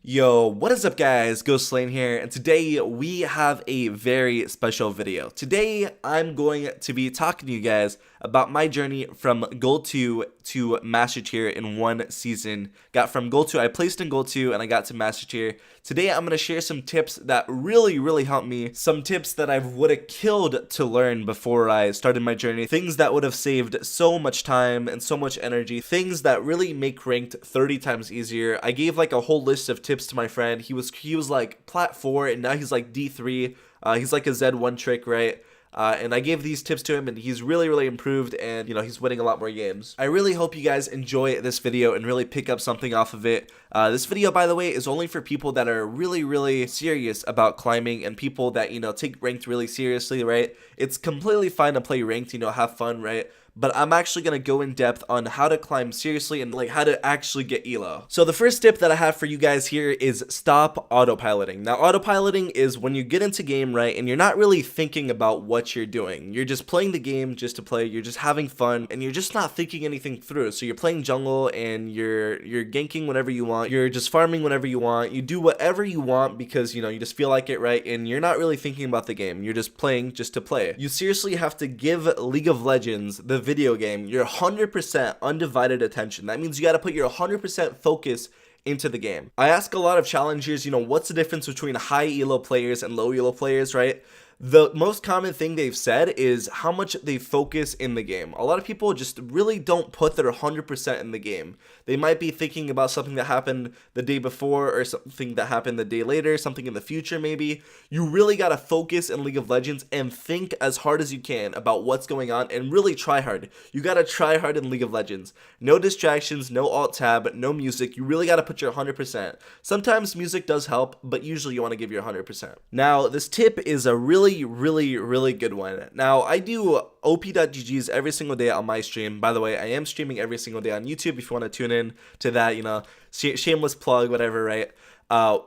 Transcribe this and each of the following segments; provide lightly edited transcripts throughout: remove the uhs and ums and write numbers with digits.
Yo, what is up guys, Ghost Lane here, and today we have a very special video. Today I'm going to be talking to you guys about my journey from Gold 2 to Master Tier in one season. Got from Gold 2, I placed in Gold 2 and I got to Master Tier. Today I'm going to share some tips that really helped me, some tips that I would have killed to learn before I started my journey, things that would have saved so much time and so much energy, things that really make ranked 30 times easier. I gave like a whole list of tips to my friend. He was like plat 4 and now he's like D3. He's like a Z1 trick, right? And I gave these tips to him and he's really improved, and he's winning a lot more games. I really hope you guys enjoy this video and really pick up something off of it. This video, by the way, is only for people that are really serious about climbing and people that, take ranked really seriously, right? It's completely fine to play ranked, have fun, right? But I'm actually going to go in depth on how to climb seriously and like how to actually get elo. So the first tip that I have for you guys here is stop autopiloting. Now autopiloting is when you get into game, right, and you're not really thinking about what you're doing. You're just playing the game just to play, you're just having fun, and you're just not thinking anything through. So you're playing jungle and you're ganking whenever you want, you're just farming whenever you want, you do whatever you want because you just feel like it, right? And you're not really thinking about the game, you're just playing just to play. You seriously have to give League of Legends, the video game, your 100% undivided attention. That means you got to put your 100% focus into the game. I ask a lot of challengers, what's the difference between high elo players and low elo players, right? The most common thing they've said is how much they focus in the game. A lot of people just really don't put their 100% in the game. They might be thinking about something that happened the day before or something that happened the day later, something in the future maybe. You really got to focus in League of Legends and think as hard as you can about what's going on and really try hard. You got to try hard in League of Legends. No distractions, no alt tab, no music. You really got to put your 100%. Sometimes music does help, but usually you want to give your 100%. Now, this tip is a really good one. Now, I do op.ggs every single day on my stream. By the way, I am streaming every single day on YouTube if you want to tune in to that, shameless plug, whatever, right?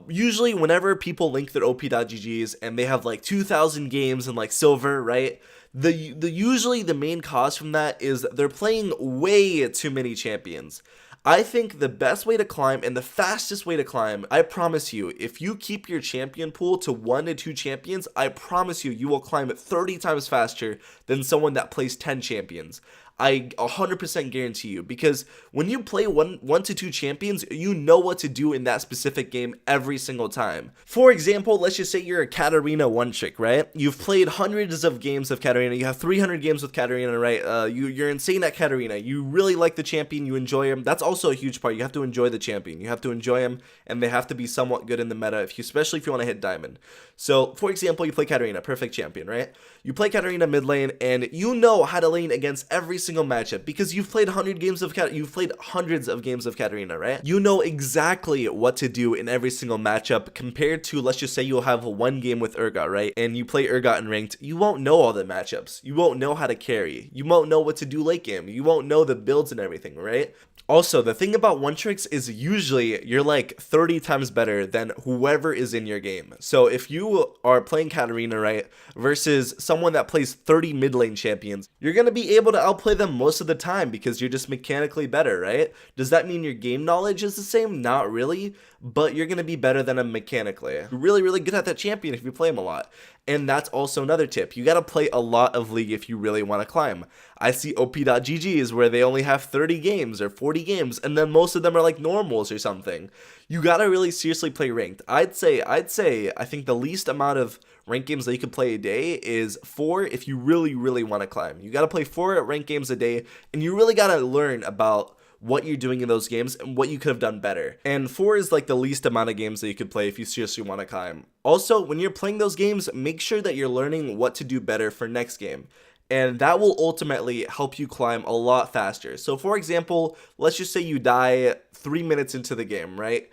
Usually whenever people link their op.ggs and they have like 2,000 games in like silver, right? Usually the main cause from that is they're playing way too many champions. I think the best way to climb and the fastest way to climb, I promise you, if you keep your champion pool to 1 to 2 champions, I promise you, you will climb 30 times faster than someone that plays 10 champions. I 100% guarantee you, because when you play one to two champions, you know what to do in that specific game every single time. For example, let's just say you're a Katarina one trick, right? You've played hundreds of games of Katarina. You have 300 games with Katarina, right? You're insane at Katarina. You really like the champion. You enjoy him. That's also a huge part. You have to enjoy the champion. You have to enjoy him, and they have to be somewhat good in the meta, especially if you want to hit diamond. So, for example, you play Katarina, perfect champion, right? You play Katarina mid lane, and you know how to lane against every single matchup because you've played hundreds of games of Katarina, right? You know exactly what to do in every single matchup compared to, let's just say you'll have one game with Urgot, right? And you play Urgot in ranked, you won't know all the matchups. You won't know how to carry. You won't know what to do late game. You won't know the builds and everything, right? Also, the thing about one tricks is usually you're like 30 times better than whoever is in your game. So if you are playing Katarina, right, versus someone that plays 30 mid lane champions, you're going to be able to outplay them most of the time because you're just mechanically better, right? Does that mean your game knowledge is the same? Not really, but you're going to be better than them mechanically. You're really good at that champion if you play him a lot. And that's also another tip. You got to play a lot of League if you really want to climb. I see op.ggs where they only have 30 games or 40 games, and then most of them are like normals or something. You got to really seriously play ranked. I'd say I think the least amount of ranked games that you could play a day is 4 if you really want to climb. You got to play 4 ranked games a day, and you really got to learn about what you're doing in those games and what you could have done better. And 4 is like the least amount of games that you could play if you seriously want to climb. Also, when you're playing those games, make sure that you're learning what to do better for next game. And that will ultimately help you climb a lot faster. So for example, let's just say you die 3 minutes into the game, right?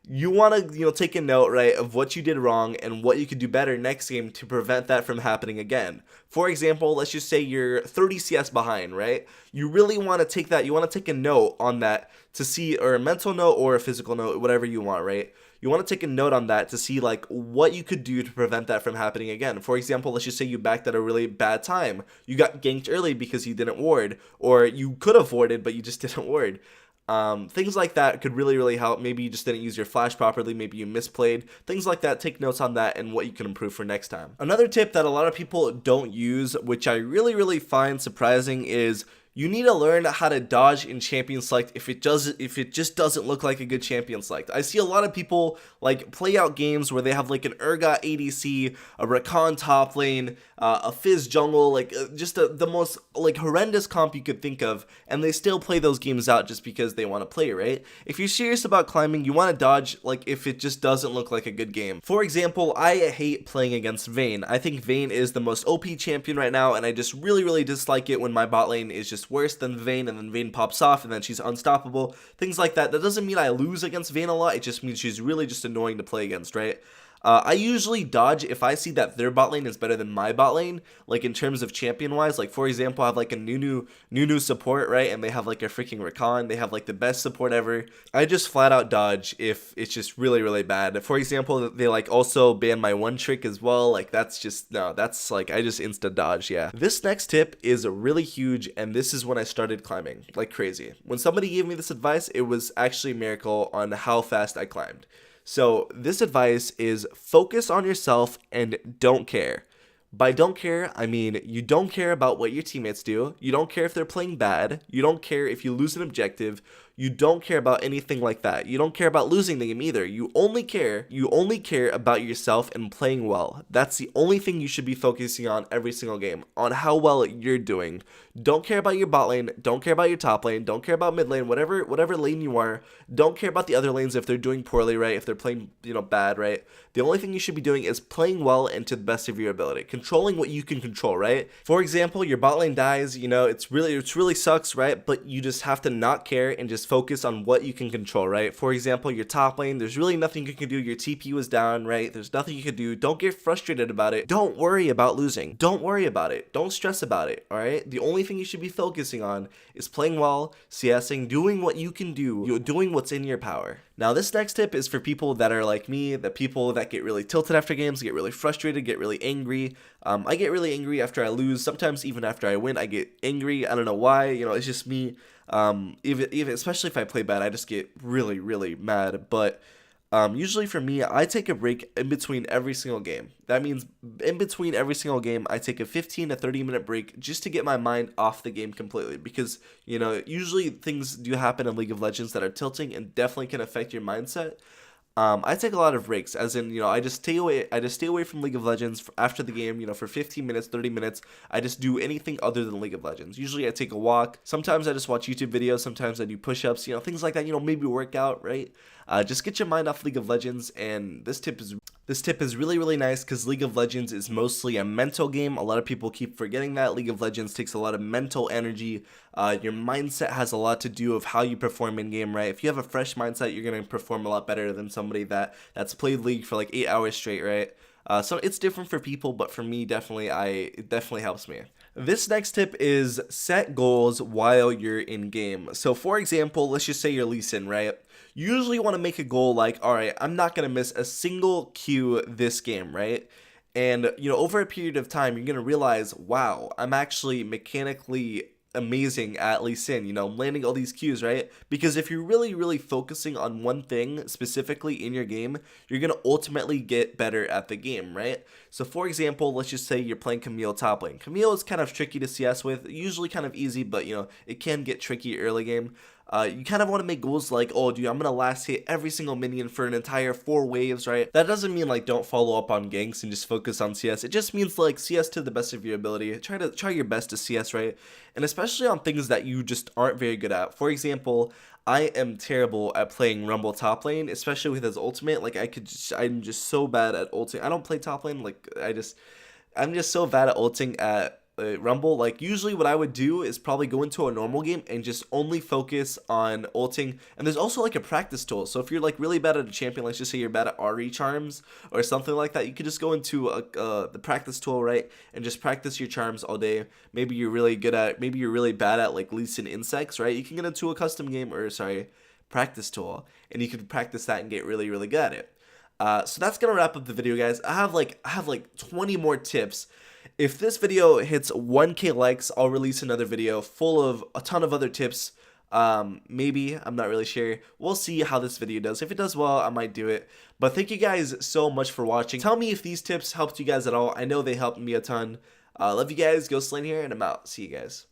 You want to, take a note, right, of what you did wrong and what you could do better next game to prevent that from happening again. For example, let's just say you're 30 CS behind, right? You really want to take that, you want to take a note on that to see, or a mental note or a physical note, whatever you want, right? You want to take a note on that to see like what you could do to prevent that from happening again. For example, let's just say you backed at a really bad time. You got ganked early because you didn't ward, or you could have warded but you just didn't ward. Things like that could really help. Maybe you just didn't use your flash properly, maybe you misplayed. Things like that, take notes on that and what you can improve for next time. Another tip that a lot of people don't use, which I really find surprising, is you need to learn how to dodge in champion select if it just doesn't look like a good champion select. I see a lot of people like play out games where they have like an Urgot ADC, a Rakan top lane, a Fizz jungle, like just the most like horrendous comp you could think of, and they still play those games out just because they want to play, right? If you're serious about climbing, you want to dodge like if it just doesn't look like a good game. For example, I hate playing against Vayne. I think Vayne is the most OP champion right now, and I just really dislike it when my bot lane is just worse than Vayne, and then Vayne pops off and then she's unstoppable, things like that. That doesn't mean I lose against Vayne a lot, it just means she's really just annoying to play against, right? I usually dodge if I see that their bot lane is better than my bot lane, like in terms of champion wise. Like for example, I have like a Nunu support, right? And they have like a freaking Rakan, they have like the best support ever. I just flat out dodge if it's just really bad. For example, they like also ban my one trick as well. Like that's just, no, that's like, I just insta dodge, yeah. This next tip is really huge, and this is when I started climbing like crazy. When somebody gave me this advice, it was actually a miracle on how fast I climbed. So this advice is focus on yourself and don't care. By don't care, I mean you don't care about what your teammates do, you don't care if they're playing bad, you don't care if you lose an objective, you don't care about anything like that. You don't care about losing the game either. You only care about yourself and playing well. That's the only thing you should be focusing on every single game, on how well you're doing. Don't care about your bot lane, don't care about your top lane, don't care about mid lane, whatever lane you are. Don't care about the other lanes if they're doing poorly, right? If they're playing, bad, right? The only thing you should be doing is playing well and to the best of your ability, controlling what you can control, right? For example, your bot lane dies, it's really sucks, right? But you just have to not care and just focus on what you can control, right? For example, your top lane, there's really nothing you can do. Your TP was down, right? There's nothing you can do. Don't get frustrated about it. Don't worry about losing. Don't worry about it. Don't stress about it, all right? The only thing you should be focusing on is playing well, CSing, doing what you can do, doing what's in your power. Now, this next tip is for people that are like me, the people that get really tilted after games, get really frustrated, get really angry. I get really angry after I lose. Sometimes even after I win, I get angry. I don't know why. It's just me. Even especially if I play bad, I just get really mad. But usually for me, I take a break in between every single game. That means in between every single game, I take a 15 to 30 minute break just to get my mind off the game completely. Because, usually things do happen in League of Legends that are tilting and definitely can affect your mindset. I take a lot of breaks, as in, I just stay away from League of Legends after the game, for 15 minutes, 30 minutes. I just do anything other than League of Legends. Usually I take a walk. Sometimes I just watch YouTube videos. Sometimes I do push-ups, things like that, maybe work out, right? Just get your mind off League of Legends, and this tip is really nice because League of Legends is mostly a mental game. A lot of people keep forgetting that. League of Legends takes a lot of mental energy. Your mindset has a lot to do of how you perform in game, right? If you have a fresh mindset, you're going to perform a lot better than somebody that's played League for like 8 hours straight, right? So it's different for people, but for me, it definitely helps me. This next tip is set goals while you're in game. So for example, let's just say you're Lee Sin, right? You usually want to make a goal like, all right, I'm not going to miss a single Q this game, right? And, over a period of time, you're going to realize, wow, I'm actually mechanically amazing at Lee Sin, landing all these Qs, right? Because if you're really focusing on one thing specifically in your game, you're going to ultimately get better at the game, right? So for example, let's just say you're playing Camille top lane. Camille is kind of tricky to CS with, usually kind of easy, but it can get tricky early game. You kind of want to make goals like, oh dude, I'm gonna last hit every single minion for an entire 4 waves, right? That doesn't mean like don't follow up on ganks and just focus on CS. It just means like CS to the best of your ability. Try your best to CS, right? And especially on things that you just aren't very good at. For example, I am terrible at playing Rumble top lane, especially with his ultimate. Like I'm just so bad at ulting. I don't play top lane. Like I'm just so bad at ulting at Rumble. Like usually what I would do is probably go into a normal game and just only focus on ulting. And there's also like a practice tool. So if you're like really bad at a champion, let's just say you're bad at RE charms or something like that, you could just go into the practice tool, right? And just practice your charms all day. Maybe you're really bad at like Lee Sin insects, right? You can get into a custom game practice tool, and you can practice that and get really good at it. So that's gonna wrap up the video, guys. I have like 20 more tips. If this video hits 1K likes, I'll release another video full of a ton of other tips Maybe, I'm not really sure. We'll see how this video does. If it does well, I might do it. But thank you guys so much for watching. Tell me if these tips helped you guys at all. I know they helped me a ton. Love you guys. Go Slane here, and I'm out. See you guys.